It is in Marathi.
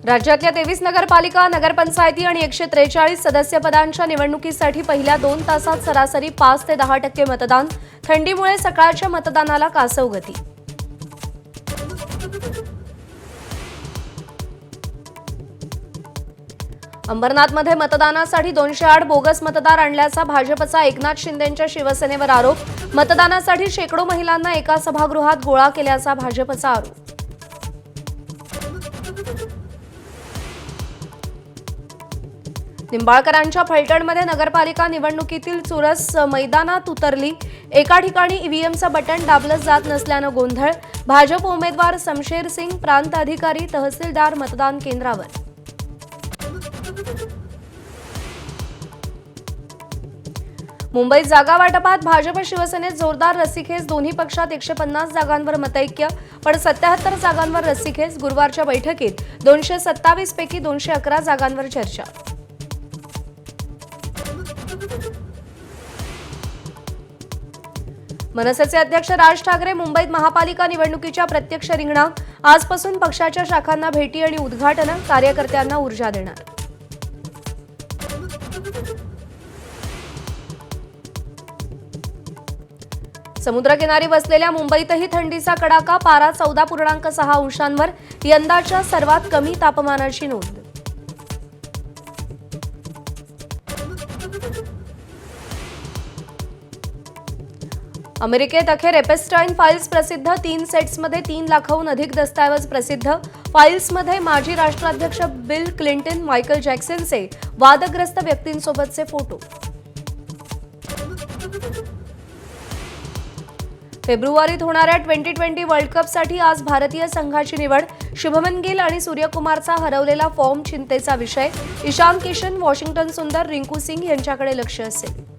राज्यातल्या 23 नगरपालिका, नगरपंचायती आणि 143 सदस्य पदांच्या निवडणुकीसाठी पहिल्या 2 तासात सरासरी 5 ते 10% मतदान. थंडीमुळे सकाळच्या मतदानाला कासव गती. अंबरनाथमध्ये मतदानासाठी 208 बोगस मतदार आणल्याचा भाजपचा एकनाथ शिंदेंच्या शिवसेनेवर आरोप. मतदानासाठी शेकडो महिलांना एका सभागृहात गोळा केल्याचा भाजपचा आरोप. निंबाळकरांच्या फलटणमध्ये नगरपालिका निवडणुकीतील चुरस मैदानात उतरली. एका ठिकाणी ईव्हीएमचं बटन दाबलं जात नसल्यानं गोंधळ. भाजप उमेदवार शमशेर सिंग, प्रांत अधिकारी, तहसीलदार मतदान केंद्रावर. मुंबईत जागा वाटपात भाजप शिवसेनेत जोरदार रस्सीखेच. दोन्ही पक्षात 150 जागांवर मतैक्य, पण 77 जागांवर रस्सीखेच. गुरुवारच्या बैठकीत 227 पैकी 211 जागांवर चर्चा. मनसेचे अध्यक्ष राज ठाकरे मुंबईत महापालिका निवडणुकीच्या प्रत्यक्ष रिंगणात. आजपासून पक्षाच्या शाखांना भेटी आणि उद्घाटनं, कार्यकर्त्यांना ऊर्जा देणार. समुद्रकिनारी वसलेल्या मुंबईतही थंडीचा कडाका. पारा 14.6 अंशांवर. यंदाच्या सर्वात कमी तापमानाची नोंद. अमेरिकेत अखेर एपेस्टाईन फाईल्स प्रसिद्ध. 3 सेट्समध्ये 3 लाखाहून अधिक दस्तऐवज प्रसिद्ध. फाईल्समध्ये माजी राष्ट्राध्यक्ष बिल क्लिंटन, मायकल जॅक्सनचे वादग्रस्त व्यक्तींसोबतचे फोटो. फेब्रुवारीत होणाऱ्या T20 वर्ल्ड कपसाठी आज भारतीय संघाची निवड. शुभमन गिल आणि सूर्यकुमारचा हरवलेला फॉर्म चिंतेचा विषय. ईशान किशन, वॉशिंग्टन सुंदर, रिंकू सिंग यांच्याकडे लक्ष असेल.